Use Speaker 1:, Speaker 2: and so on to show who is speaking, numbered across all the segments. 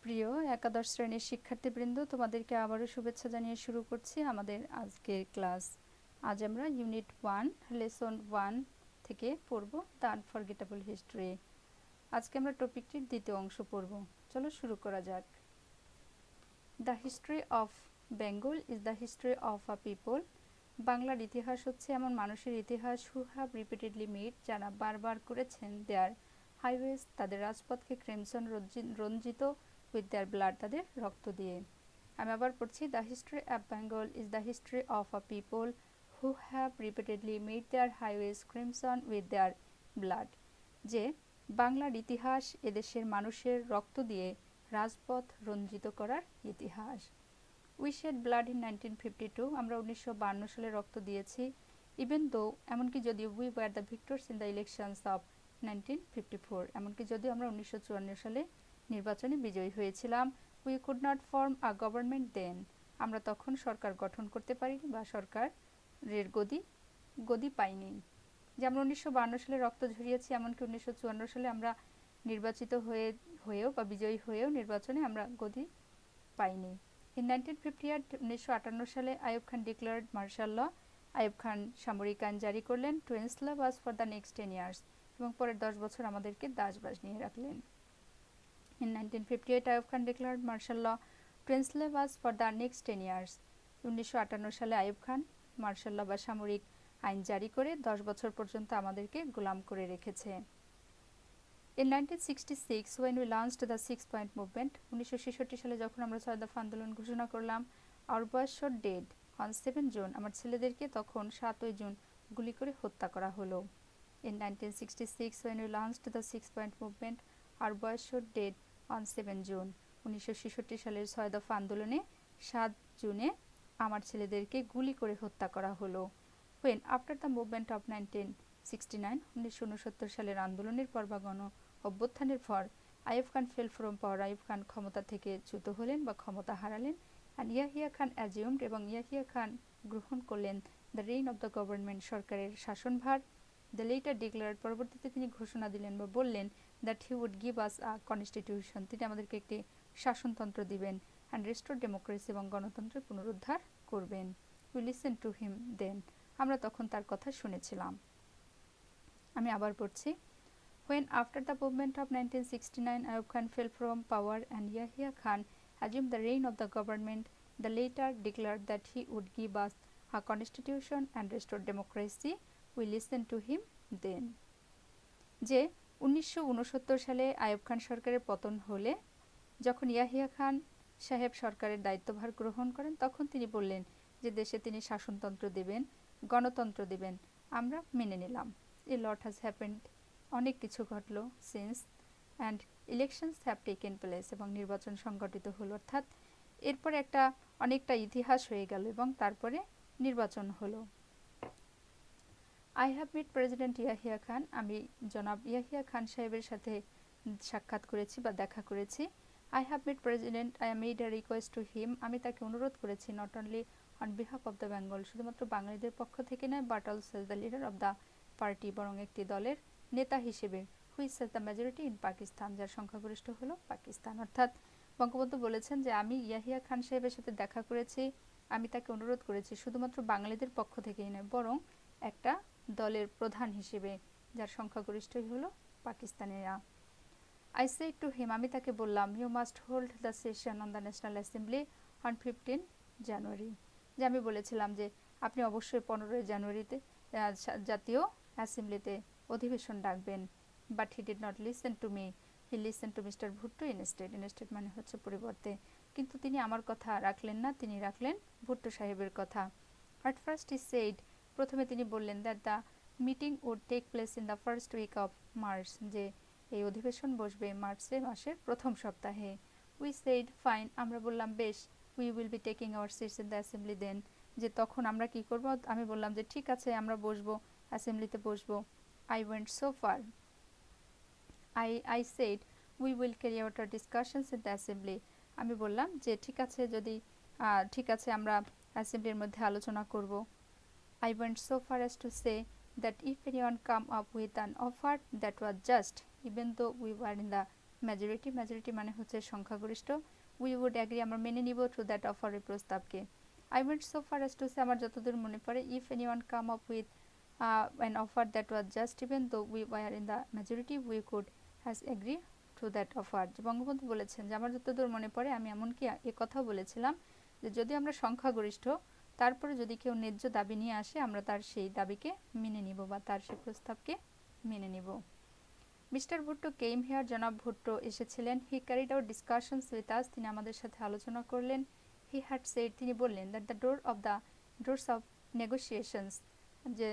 Speaker 1: প্রিয় একাদশ শ্রেণীর শিক্ষার্থীবৃন্দ, তোমাদেরকে আবারও শুভেচ্ছা জানিয়ে শুরু করছি আমাদের আজকের ক্লাস। আজ আমরা ইউনিট 1 লেসন 1 থেকে পড়ব দ্য আনফরগেটেবল হিস্ট্রি। আজকে আমরা টপিকটির দ্বিতীয় অংশ পড়ব। চলো শুরু করা যাক। The history of Bengal is the history of a people. বাংলার ইতিহাস হচ্ছে এমন মানুষের ইতিহাস হু হ্যাভ রিপিটেডলি মেড, যারা বারবার করেছেন দেয়ার হাইওয়েজ, তাদের রাজপথকে ক্রিমসন রঞ্জিত, উইথ দেয়ার ব্লাড, তাদের রক্ত দিয়ে। আমি আবার পড়ছি, the history of Bengal is the history of a people who have repeatedly made their highways crimson with their blood. যে বাংলার ইতিহাস এদেশের মানুষের রক্ত দিয়ে রাজপথ রঞ্জিত করার ইতিহাস। উই শেড ব্লাড ইন 1952, আমরা 1952 সালে রক্ত দিয়েছি। ইভেন দো, এমনকি যদিও we were the victors in the elections of 1954, এমনকি যদিও আমরা 1954 সালে নির্বাচনে বিজয়ী হয়েছিলাম। We could not form a government then, আমরা তখন সরকার গঠন করতে পারিনি বা সরকারের গদি পাইনি। যে আমরা 1952 সালে রক্ত ঝরিয়েছি, এমনকি 1954 সালে আমরা নির্বাচিত হয়েও বা বিজয়ী হয়েও নির্বাচনে আমরা গদি পাইনি। ইন 1958, 1958 সালে Ayub Khan declared martial law, Ayub Khan সামরিক আইন জারি করলেন। To enslave us for the next 10 years, এবং পরের 10 বছর আমাদেরকে দাসবাস নিয়ে রাখলেন। In 1958, Ayub Khan declared martial law to enslave us for the next 10 years. 1958 সালে আইয়ুব খান মার্শাল ল বা সামরিক আইন জারি করে 10 বছর পর্যন্ত আমাদেরকে গোলাম করে রেখেছে। In 1966, when we launched the 6-point movement, 1966 সালে যখন আমরা 6 দফা আন্দোলন ঘোষণা করলাম, our boys shot dead on 7 June, আমার ছেলেদেরকে তখন 7 জুন গুলি করে হত্যা করা হলো। In 1966, when we launched the 6-point movement, our boys shot dead on 7 June, 1966 সালের 6 দফা আন্দোলনে 7 জুনে আমার ছেলেদেরকে গুলি করে হত্যা করা হলো। When, after the movement of 1969, 1969 সালের আন্দোলনের পর বা গণ অভ্যুত্থানের পর, আইয়ুব খান ফেল ফ্রম পাওয়ার, আইয়ুব খান ক্ষমতা থেকে চ্যুত হলেন বা ক্ষমতা হারালেন। অ্যান্ড ইয়াহিয়া খান অ্যাজিউমড, এবং ইয়াহিয়া খান গ্রহণ করলেন the rain of the government, সরকারের শাসনভার। দ্য লেটার ডিক্লেয়ার্ড, পরবর্তীতে তিনি ঘোষণা দিলেন বা বললেন, that he would give us a constitution, তিনি আমাদেরকে একটি শাসনতন্ত্র দিবেন। অ্যান্ড রেস্টোর ডেমোক্রেসি, এবং গণতন্ত্রের পুনরুদ্ধার করবেন। উই লিসেন টু হিম দেন, আমরা তখন তার কথা শুনেছিলাম। আমি আবার পড়ছি, when after the movement of 1969 Ayub Khan fell from power and Yahya Khan assumed the reign of the government, the latter declared that he would give us a constitution and restore democracy. We listened to him then. যে 1969 সালে আইয়ুব খান সরকারের পতন হলে, যখন ইয়াহিয়া খান সাহেব সরকারের দায়িত্বভার গ্রহণ করেন, তখন তিনি বললেন যে দেশে তিনি শাসনতন্ত্র দেবেন, গণতন্ত্র দেবেন। আমরা মেনে নিলাম। এ লট হ্যাজ হ্যাপেন্ড, অনেক কিছু ঘটল। Since and elections have taken place, এবং নির্বাচন সংগঠিত হলো, অর্থাৎ এরপরে একটা অনেকটা ইতিহাস হয়ে গেল এবং তারপরে নির্বাচন হলো। I have meet President Yahya Khan, আমি জনাব ইয়াহিয়া খান সাহেবের সাথে সাক্ষাৎ করেছি বা দেখা করেছি। I have meet president, I made a request to him, আমি তাকে অনুরোধ করেছি, not only on behalf of the Bengal, শুধুমাত্র বাঙালিদের পক্ষ থেকে নয়, but also as the leader of the party, বরং একটি দলের নেতা হিসেবে, which has the majority in Pakistan, যার সংখ্যাগরিষ্ঠ হলো পাকিস্তান। অর্থাৎ বঙ্গবন্ধু বলেছেন যে আমি ইয়াহিয়া খান সাহেবের সাথে দেখা করেছি, আমি তাকে অনুরোধ করেছি শুধুমাত্র বাঙালিদের পক্ষ থেকেই নয়, বরং একটা দলের প্রধান হিসেবে, যার সংখ্যাগরিষ্ঠই হলো পাকিস্তানিরা। আই সেড টু হিম, আমি তাকে বললাম, you must hold the session on the national assembly on 15 January, যে আমি বলেছিলাম যে আপনি অবশ্যই 15 জানুয়ারিতে জাতীয় অ্যাসেম্বলিতে অধিবেশন ডাকবেন। But he did not listen to me, he listen to mister Bhutto instead, instead মানে হচ্ছে পরিবর্তে, কিন্তু তিনি আমার কথা রাখলেন না, তিনি রাখলেন ভুট্টো সাহেবের কথা। অ্যাট ফার্স্ট হি সেড, প্রথমে তিনি বললেন that the meeting would take place in the first week of March, যে এই অধিবেশন বসবে মাসের প্রথম সপ্তাহে। উই সেড ফাইন, আমরা বললাম বেশ। We will be taking our seats in the assembly then, যে তখন আমরা কি করব, আমি বললাম যে ঠিক আছে আমরা বসবো, অ্যাসেম্বলিতে বসবো। I went so fur, I said we will carry out hour discussions in the assembly, আমি বললাম যে ঠিক আছে, যদি ঠিক আছে আমরা অ্যাসেম্বলির মধ্যে আলোচনা করব। I went so far as to say that if anyone come up with an offer that was just, even though we were in the majority, majority মানে হচ্ছে সংখ্যাগরিষ্ঠ। উই উড অ্যাগ্রি, আমরা মেনে নিব, টু দ্যাট অফার, এই প্রস্তাবকে। I went so far as to say, আমার যতদূর মনে পড়ে, if anyone come up with an offer that was just even though we were in the majority we could has agree to that offer. যে বঙ্গবন্ধু বলেছেন যে আমার যতদূর মনে পড়ে আমি এমনকি এ কথাও বলেছিলাম যে যদি আমরা সংখ্যাগরিষ্ঠ, তারপরে যদি কেউ ন্যায্য দাবি নিয়ে আসে আমরা তার সেই দাবিকে মেনে নিব বা তার সেই প্রস্তাবকে মেনে নিব। মিস্টার ভুট্টো কেম হেয়ার, জনাব ভুট্টো এসেছিলেন। হি carried out discussions with us, তিনি আমাদের সাথে আলোচনা করলেন। হি হ্যাড সেড, তিনি বললেন, that the doors of negotiations, যে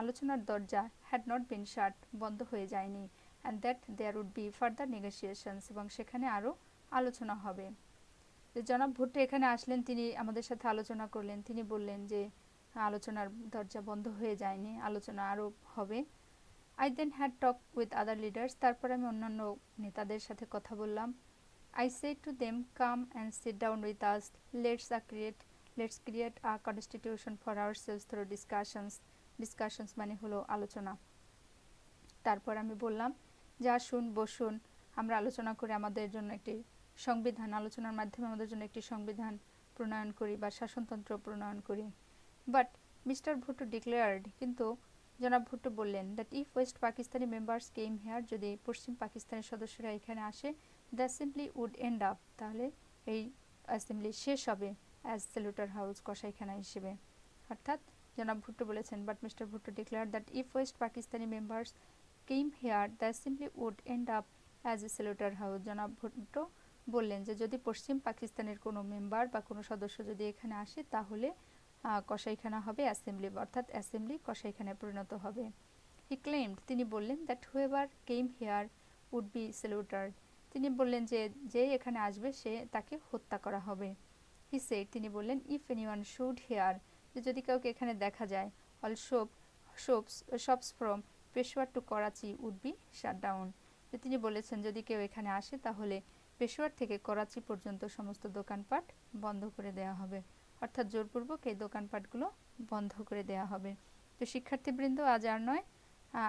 Speaker 1: আলোচনার দরজা হ্যাড নট বিন শাট, বন্ধ হয়ে যায়নি, and that there would be further negotiations, এবং সেখানে আরও আলোচনা হবে। যে জনাব ভুট্টো এখানে আসলেন, তিনি আমাদের সাথে আলোচনা করলেন, তিনি বললেন যে আলোচনার দরজা বন্ধ হয়ে যায়নি, আলোচনা আরও হবে। I then had talk with other leaders, তারপর আমি অন্যান্য নেতাদের সাথে কথা বললাম। I said to them, come and sit down with us, let's create a constitution for ourselves through discussions মানে হলো আলোচনা। তারপর আমি বললাম যে আসুন বসুন, আমরা আলোচনা করে আমাদের জন্য একটি সংবিধান, আলোচনার মাধ্যমে আমাদের জন্য একটি সংবিধান প্রণয়ন করি বা শাসনতন্ত্র প্রণয়ন করি। বাট মিস্টার ভুট্টো ডিক্লেয়ার্ড, কিন্তু জনাব ভুট্টো বললেন, that if West Pakistani members came here, যদি পশ্চিম পাকিস্তানের সদস্যরা এখানে আসে, the assembly would end up, তাহলে এই অ্যাসেম্বলি শেষ হবে অ্যাজ সেলুটার হাউস, কসাইখানা হিসেবে। অর্থাৎ জনাব ভুট্টো বলেছেন, but mister Bhutto declared that if West Pakistani members came here, the assembly would end up as a slaughter house. জনাব ভুট্টো বললেন যে যদি পশ্চিম পাকিস্তানের কোনো মেম্বার বা কোনো সদস্য যদি এখানে আসে, তাহলে কসাইখানা হবে অ্যাসেম্বলি, অর্থাৎ অ্যাসেম্বলি কসাইখানায় পরিণত হবে। হি ক্লেমড, তিনি বললেন, that whoever came here would be slaughtered, তিনি বললেন যে যে এখানে আসবে সে তাকে হত্যা করা হবে। হি সেড, তিনি বললেন, ইফ এনিওয়ান শুড হেয়ার, যে যদি কাউকে এখানে দেখা যায়, all shops from Peshawar to Karachi would be shut down, যে তিনি বলেছেন যদি কেউ এখানে আসে তাহলে পেশোয়ার থেকে করাচি পর্যন্ত সমস্ত দোকানপাট বন্ধ করে দেওয়া হবে, অর্থাৎ জোরপূর্বক এই দোকানপাটগুলো বন্ধ করে দেওয়া হবে। তো শিক্ষার্থীবৃন্দ, আজ আর নয়,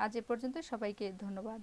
Speaker 1: আজ এ পর্যন্ত, সবাইকে ধন্যবাদ।